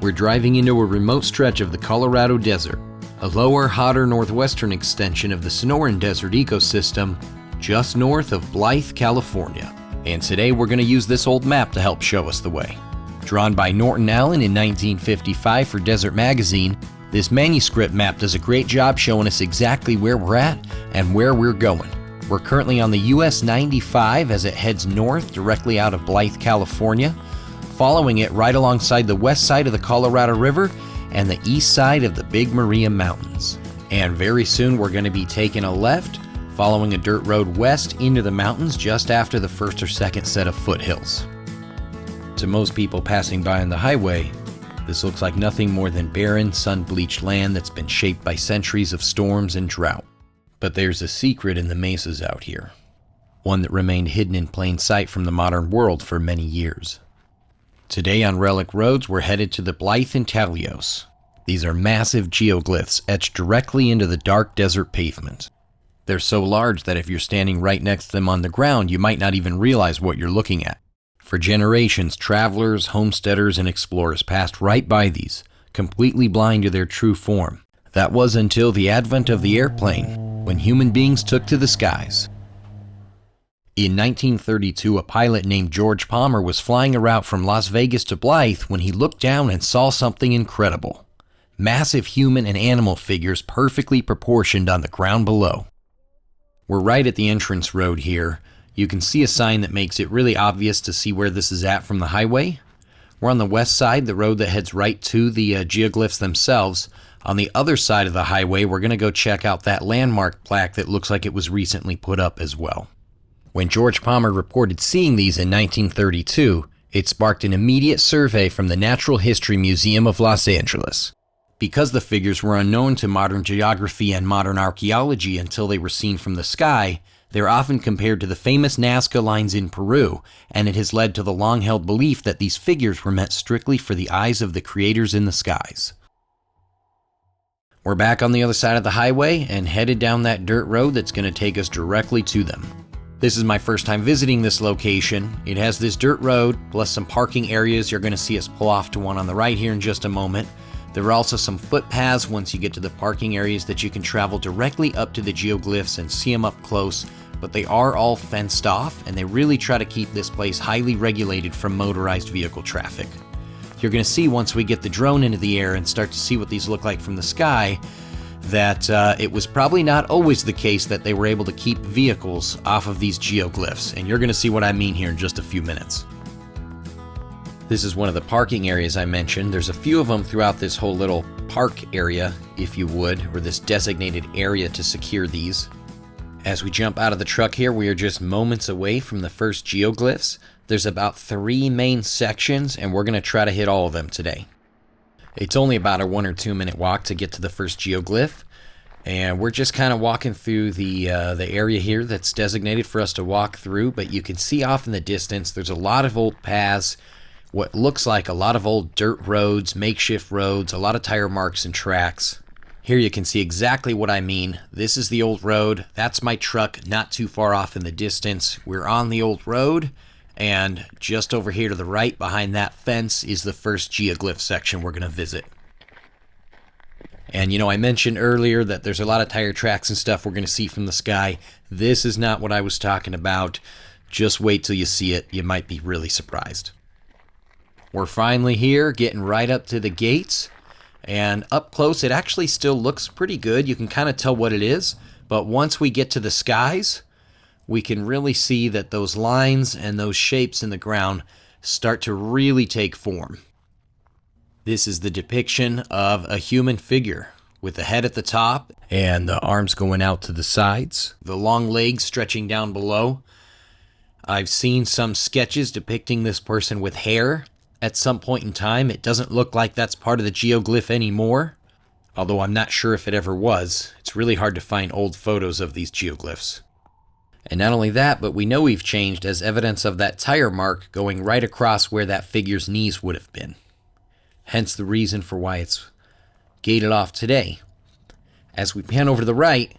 We're driving into a remote stretch of the Colorado Desert, a lower, hotter northwestern extension of the Sonoran Desert ecosystem, just north of Blythe, California. And today we're going to use this old map to help show us the way. Drawn by Norton Allen in 1955 for Desert Magazine, this manuscript map does a great job showing us exactly where we're at and where we're going. We're currently on the US 95 as it heads north directly out of Blythe, California, following it right alongside the west side of the Colorado River and the east side of the Big Maria Mountains. And very soon we're going to be taking a left, following a dirt road west into the mountains just after the first or second set of foothills. To most people passing by on the highway, this looks like nothing more than barren, sun-bleached land that's been shaped by centuries of storms and drought. But there's a secret in the mesas out here, one that remained hidden in plain sight from the modern world for many years. Today on Relic Roads, we're headed to the Blythe Intaglios. These are massive geoglyphs etched directly into the dark desert pavement. They're so large that if you're standing right next to them on the ground, you might not even realize what you're looking at. For generations, travelers, homesteaders, and explorers passed right by these, completely blind to their true form. That was until the advent of the airplane, when human beings took to the skies. In 1932, a pilot named George Palmer was flying a route from Las Vegas to Blythe when he looked down and saw something incredible. Massive human and animal figures perfectly proportioned on the ground below. We're right at the entrance road here. You can see a sign that makes it really obvious to see where this is at from the highway. We're on the west side, the road that heads right to the geoglyphs themselves. On the other side of the highway, we're going to go check out that landmark plaque that looks like it was recently put up as well. When George Palmer reported seeing these in 1932, it sparked an immediate survey from the Natural History Museum of Los Angeles. Because the figures were unknown to modern geography and modern archaeology until they were seen from the sky, they're often compared to the famous Nazca lines in Peru, and it has led to the long-held belief that these figures were meant strictly for the eyes of the creators in the skies. We're back on the other side of the highway and headed down that dirt road that's going to take us directly to them. This is my first time visiting this location. It has this dirt road, plus some parking areas. You're going to see us pull off to one on the right here in just a moment. There are also some footpaths once you get to the parking areas that you can travel directly up to the geoglyphs and see them up close, but they are all fenced off, and they really try to keep this place highly regulated from motorized vehicle traffic. You're going to see once we get the drone into the air and start to see what these look like from the sky, that it was probably not always the case that they were able to keep vehicles off of these geoglyphs, and you're going to see what I mean here in just a few minutes. This is one of the parking areas I mentioned. There's a few of them throughout this whole little park area, if you would, or this designated area to secure these. As we jump out of the truck here, we are just moments away from the first geoglyphs. There's about 3 main sections, and we're going to try to hit all of them today. It's only about a 1 or 2 minute walk to get to the first geoglyph, and we're just kind of walking through the area here that's designated for us to walk through, but you can see off in the distance there's a lot of old paths, what looks like a lot of old dirt roads, makeshift roads, a lot of tire marks and tracks. Here you can see exactly what I mean. This is the old road. That's my truck not too far off in the distance. We're on the old road, and just over here to the right behind that fence is the first geoglyph section we're going to visit. And you know, I mentioned earlier that there's a lot of tire tracks and stuff we're going to see from the sky. This is not what I was talking about. Just wait till you see it. You might be really surprised. We're finally here, getting right up to the gates, and up close it actually still looks pretty good. You can kind of tell what it is, but once we get to the skies, we can really see that those lines and those shapes in the ground start to really take form. This is the depiction of a human figure with the head at the top and the arms going out to the sides, the long legs stretching down below. I've seen some sketches depicting this person with hair. At some point in time, it doesn't look like that's part of the geoglyph anymore, although I'm not sure if it ever was. It's really hard to find old photos of these geoglyphs. And not only that, but we know we've changed as evidence of that tire mark going right across where that figure's knees would have been. Hence the reason for why it's gated off today. As we pan over to the right,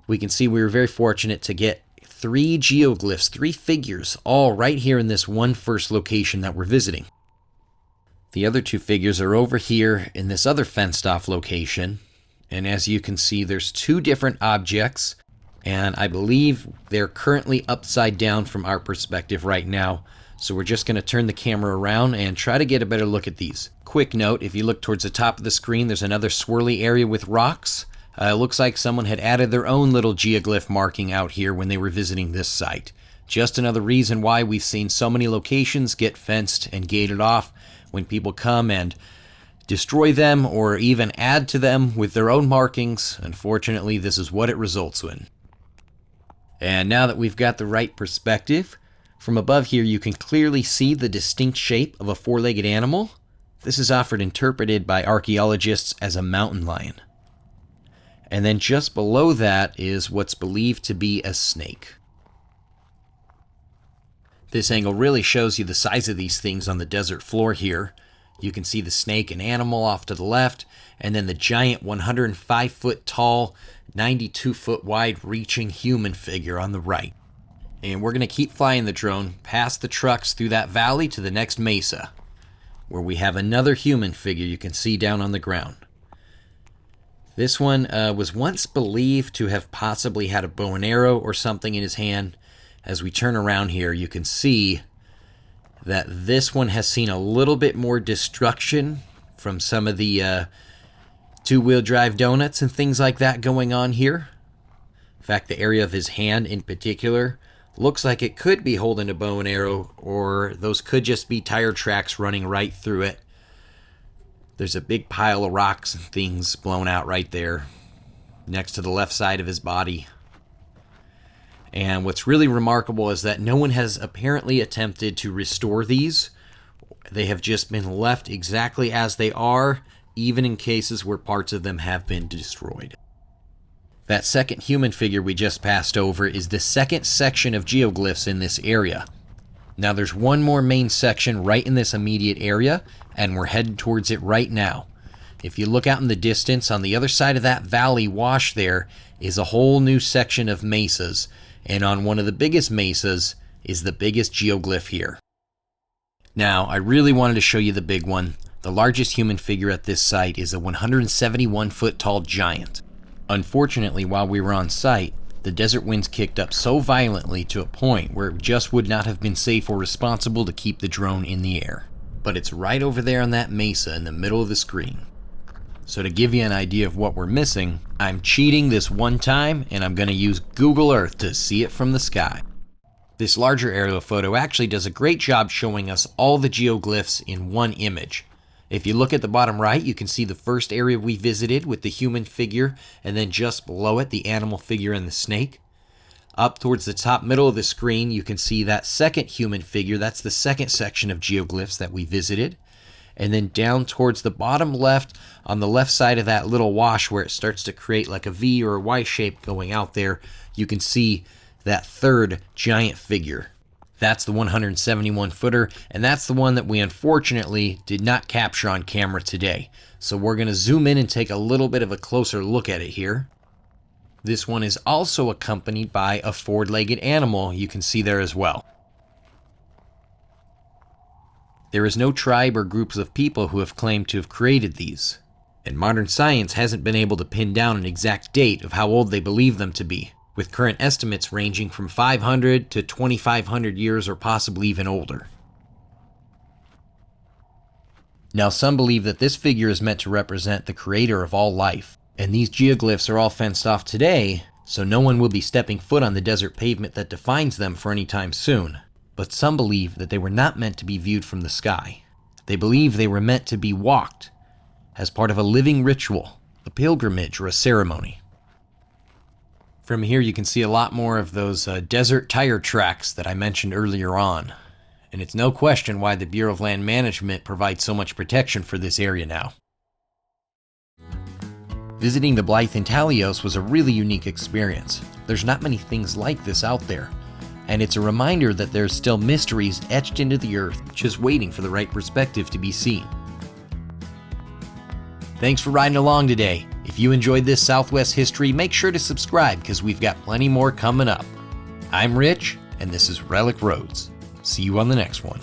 we can see we were very fortunate to get 3 geoglyphs, 3 figures, all right here in this one first location that we're visiting. The other two figures are over here in this other fenced off location. And as you can see, there's two different objects. And I believe they're currently upside down from our perspective right now. So we're just going to turn the camera around and try to get a better look at these. Quick note, if you look towards the top of the screen, there's another swirly area with rocks. It looks like someone had added their own little geoglyph marking out here when they were visiting this site. Just another reason why we've seen so many locations get fenced and gated off when people come and destroy them or even add to them with their own markings. Unfortunately, this is what it results in. And now that we've got the right perspective, from above here you can clearly see the distinct shape of a four-legged animal. This is often interpreted by archaeologists as a mountain lion. And then just below that is what's believed to be a snake. This angle really shows you the size of these things on the desert floor here. You can see the snake and animal off to the left, and then the giant 105-foot tall, 92-foot wide reaching human figure on the right. And we're going to keep flying the drone past the trucks through that valley to the next mesa, where we have another human figure you can see down on the ground. This one was once believed to have possibly had a bow and arrow or something in his hand. As we turn around here, you can see that this one has seen a little bit more destruction from some of the two-wheel drive donuts and things like that going on here. In fact, the area of his hand in particular looks like it could be holding a bow and arrow, or those could just be tire tracks running right through it. There's a big pile of rocks and things blown out right there next to the left side of his body. And what's really remarkable is that no one has apparently attempted to restore these. They have just been left exactly as they are, even in cases where parts of them have been destroyed. That second human figure we just passed over is the second section of geoglyphs in this area. Now there's one more main section right in this immediate area, and we're headed towards it right now. If you look out in the distance, on the other side of that valley wash there is a whole new section of mesas, and on one of the biggest mesas is the biggest geoglyph here. Now, I really wanted to show you the big one. The largest human figure at this site is a 171-foot tall giant. Unfortunately, while we were on site, the desert winds kicked up so violently to a point where it just would not have been safe or responsible to keep the drone in the air. But it's right over there on that mesa in the middle of the screen. So to give you an idea of what we're missing, I'm cheating this one time and I'm going to use Google Earth to see it from the sky. This larger aerial photo actually does a great job showing us all the geoglyphs in one image. If you look at the bottom right, you can see the first area we visited with the human figure, and then just below it, the animal figure and the snake. Up towards the top middle of the screen, you can see that second human figure. That's the second section of geoglyphs that we visited. And then down towards the bottom left, on the left side of that little wash where it starts to create like a V or a Y shape going out there, you can see that third giant figure. That's the 171-footer, and that's the one that we unfortunately did not capture on camera today. So we're going to zoom in and take a little bit of a closer look at it here. This one is also accompanied by a four-legged animal you can see there as well. There is no tribe or groups of people who have claimed to have created these, and modern science hasn't been able to pin down an exact date of how old they believe them to be, with current estimates ranging from 500 to 2,500 years or possibly even older. Now, some believe that this figure is meant to represent the creator of all life, and these geoglyphs are all fenced off today, so no one will be stepping foot on the desert pavement that defines them for any time soon. But some believe that they were not meant to be viewed from the sky. They believe they were meant to be walked as part of a living ritual, a pilgrimage, or a ceremony. From here you can see a lot more of those desert tire tracks that I mentioned earlier on. And it's no question why the Bureau of Land Management provides so much protection for this area now. Visiting the Blythe Intaglios was a really unique experience. There's not many things like this out there. And it's a reminder that there's still mysteries etched into the earth, just waiting for the right perspective to be seen. Thanks for riding along today. If you enjoyed this Southwest history, make sure to subscribe because we've got plenty more coming up. I'm Rich, and this is Relic Roads. See you on the next one.